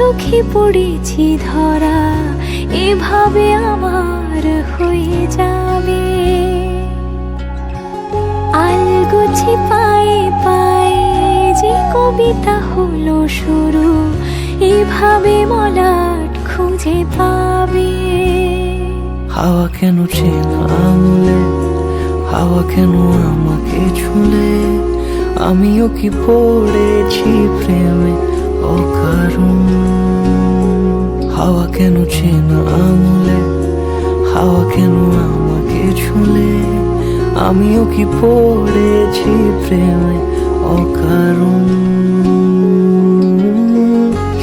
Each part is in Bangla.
চোখে পড়েছি ধরা, এভাবে আমার হয়ে যাবে। আলগোছে পায়ে পায়ে যে কবিতা হলো শুরু, এভাবে মলাট খুঁজে পাবে। হাওয়া কেন চেনা আঙুলে, হাওয়া কেন আমাকে ছুলে, আমিও কি পড়েছি প্রেমে অকারণ। হাওয়া কেন চেনা আঙুলে, হাওয়া কেন আমাকে ছুলে, আমিও কি পড়েছি প্রেমে অকারণ।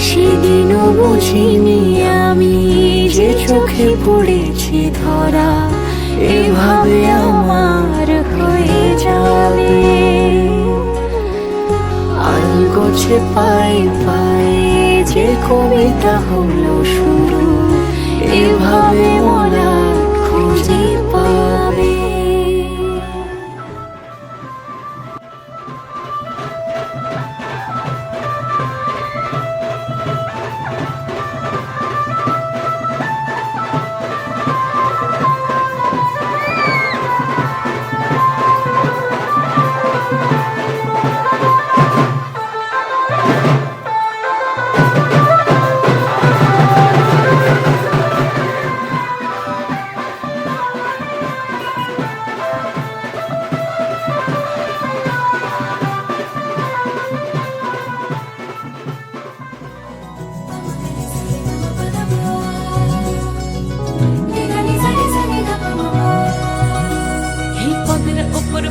সেদিনও বুঝিনি আমি যে চোখে পড়েছি ধরা, এভাবে আমার হয়ে যাবে। আলগোছে পায়ে পায়ে যে কবিতা হলো শুরু, এভাবে মলাট খুঁজে পাবে।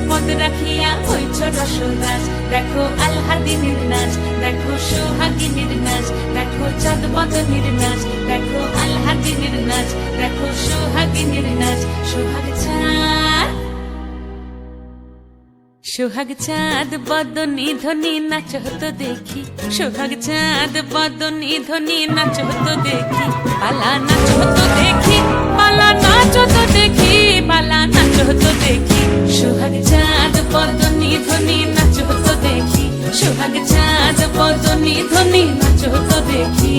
পদ রাখিয়া হইছ রসরাজ, দেখো আলহাদিনীর নাচ, দেখো সোহাগিনীর নাচ, দেখো চাঁদ বদনীর নাচ, দেখো আলহাদিনীর নাচ, দেখো সোহাগিনীর নাচ। সোহাগ চাঁদ, সোহাগ চাঁদ বদনী ধ্বনি নাচ হতো দেখি, সোহাগ চাঁদ বদনী ধ্বনি নাচ হতো দেখি। পালা নাচ হতো দেখি, পালা নাচ হতো দেখি, পালা নাচ হতো দেখি। সোহাগ চাঁদ বদনী ধ্বনি নাচ হতো দেখি, সোহাগ চাঁদ বদনী ধ্বনি নাচ হতো দেখি।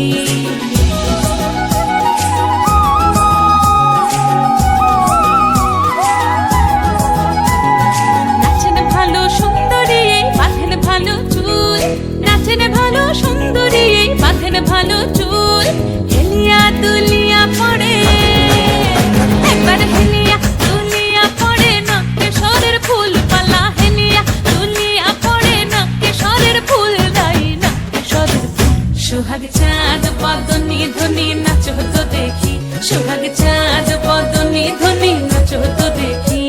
নাচেন ভালো সুন্দরী বাঁধেন ভালো চুল, নাচেন ভালো সুন্দরী বাঁধেন ভালো চুল। হেলিয়া দুলিয়া পড়ে, একবার হেলিয়া দুলিয়া পড়ে না কেশরের ফুল পালা। হেলিয়া দুলিয়া পড়ে না কেশরের ফুল, দাই না কেশরের ফুল। সোহাগ চাঁদ বদনী ধ্বনি নাচ হতো দেখি, সোহাগ চাঁদ বদনী ধ্বনি নাচ হতো দেখি।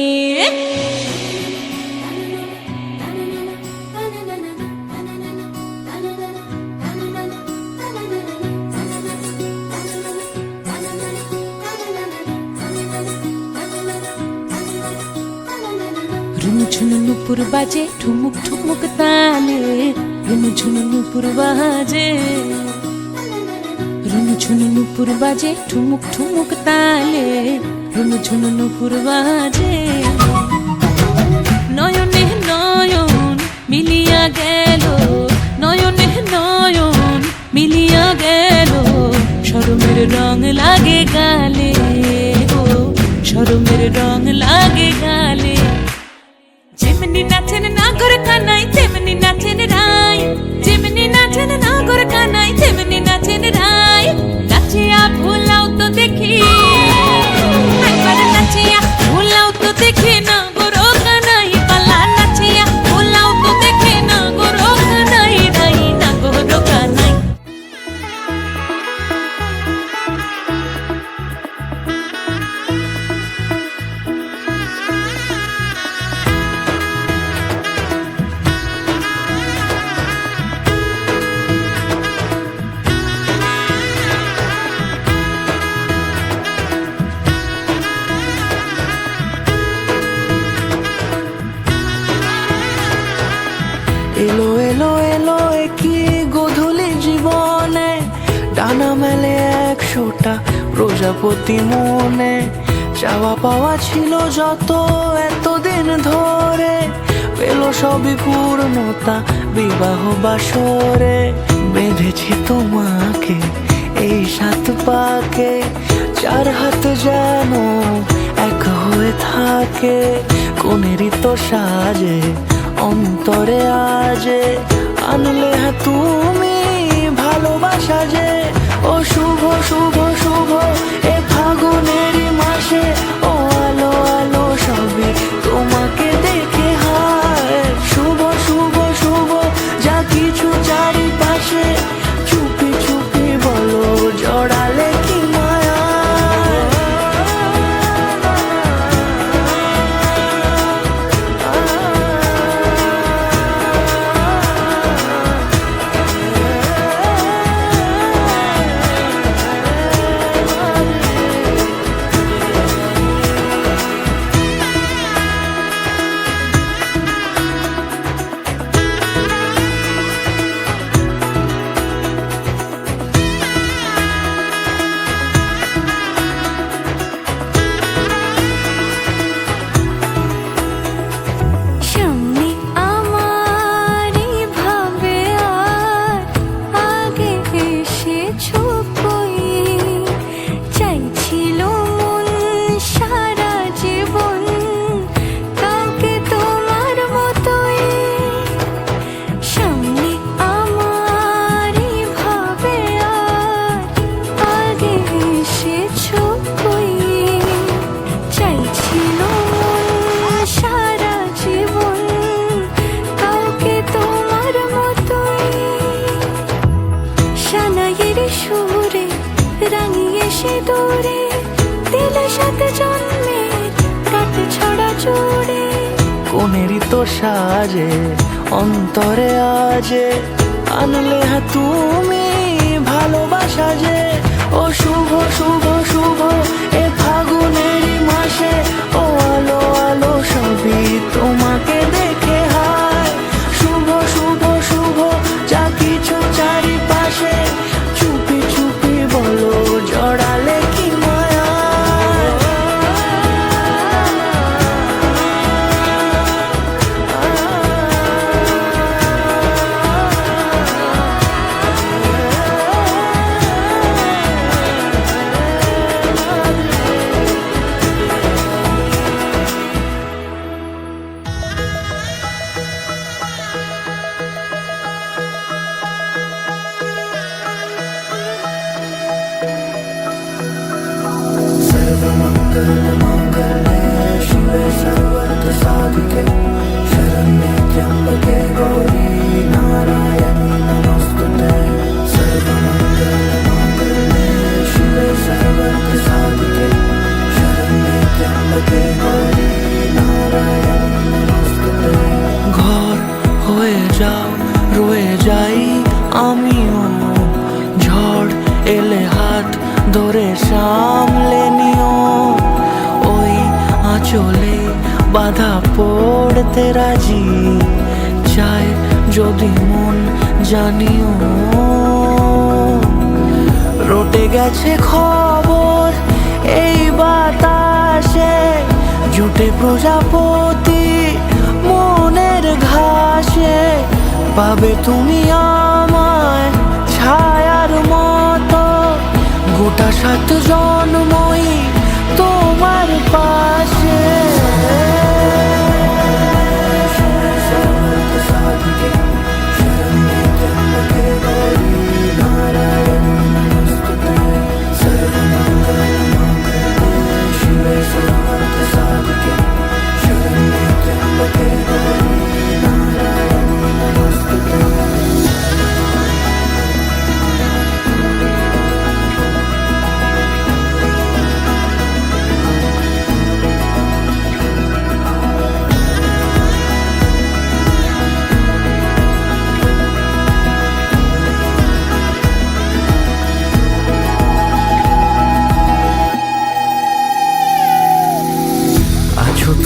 ঝুনু নুপুর বাজে ঠুমুক ঠুমুক তালে, রুনু ঝুনু নুপুর বাজে, রুনু ঝুনু নুপুর বাজে ঠুমুক ঠুমুক তালে, রুনু ঝুনু নুপুর বাজে। নয়নে নয়ন মিলিয়া গেল, নয়নে নয়ন মিলিয়া গেল, শরমের রং লাগে গালে গো, শরমের রং লাগে গালে। যেমনি নাচেন নাগর কানাই তেমনি নাচেন রাই, যেমনি নাচেন নাগর কানাই তেমনি নাচেন রাই। নাচিয়া ভুলাও তো দেখি, একবার নাচিয়া ভুলাও তো দেখি না গরো কানাই পালা। নাচিয়া ভুলাও তো দেখি না গরো কানাই, রাই না গরো কানাই। এলো এলো এলো কি গোধূলি জীবনে, ডানা মেলে 100টা প্রজাপতি মনে। চাওয়া পাওয়া ছিল যত এতদিন ধরে, পেল সবই পূর্ণতা বিবাহ বাসরে। বেঁধেছি তোমাকে এই সাত পাকে, চার হাত যেন এক হয়ে থাকে। কোনেরই তো সাজে অন্তরে আজে আনলে তুমি ভালোবাসা যে। ও শুভ শুভ শুভ এ ফাগুনেরই মাসে, ও আলো আলো সবই তোমাকে দেখে হায়। শুভ শুভ শুভ যা কিছু চারিপাশে, চুপি চুপি বলো জড়ালে কি মায়া। সামনে আমার ভাবে আর আগে এসেছো কই, চাইছিল মন সারা জীবন কাউকে তোমার মতোই। সামনে আমার ভাবে আর আগে এসেছো কই, চাইছিল মন সারা জীবন কাউকে তোমার মতোই। সানাইয়ের সুরে রাঙিয়ে সে দূরে দিলে সাথে জন্মের কাট ছড়া জোড়ে। কোনেরই তো সাজে অন্তরে আজে আনলে তুমি ভালোবাসা যে। ও শুভ শুভ শুভ এ ফাগুনেরই মাসে, ও আলো আলো সবই তোমাকে দেখে হায়। শুভ শুভ শুভ যা কিছু চারিপাশে, চুপি চুপি বলো জড়ালে কি মায়া। ঘর হয়ে যাও রয়ে যাই আমিও, ঝড় এলে হাত ধরে সামলে নিও। ওই আঁচলে বাধা পড়তে রাজি, চাই যদি মন জানিও। রটে গেছে খবর এই বাতাসে, জুটে প্রজাপতি মনের ঘাসে। পাবে তুমি আমায় ছায়ার মতো, গোটা সাত জন্মই তোমার পাশে।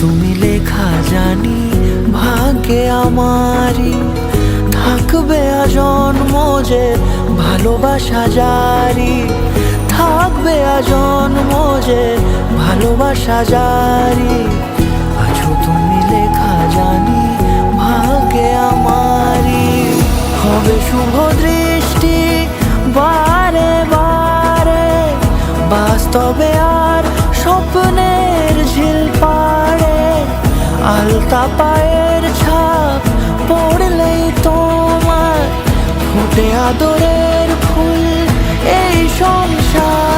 তুমি লেখা জানি ভাগ্যে আমারই, থাকবে আজন্ম যে ভালোবাসা জারি। থাকবে আজন্ম যে ভালোবাসা জারি। আছো তুমি লেখা জানি ভাগ্যে আমারই, হবে শুভ দৃষ্টি হাঁটি বারে বারে, বাস্তবে আর স্বপ্নের ঝিল পাড়ে। আলতা পায়ের ছাপ পড়লেই তোমার ফোটে আদরের ফুল এই সংসার।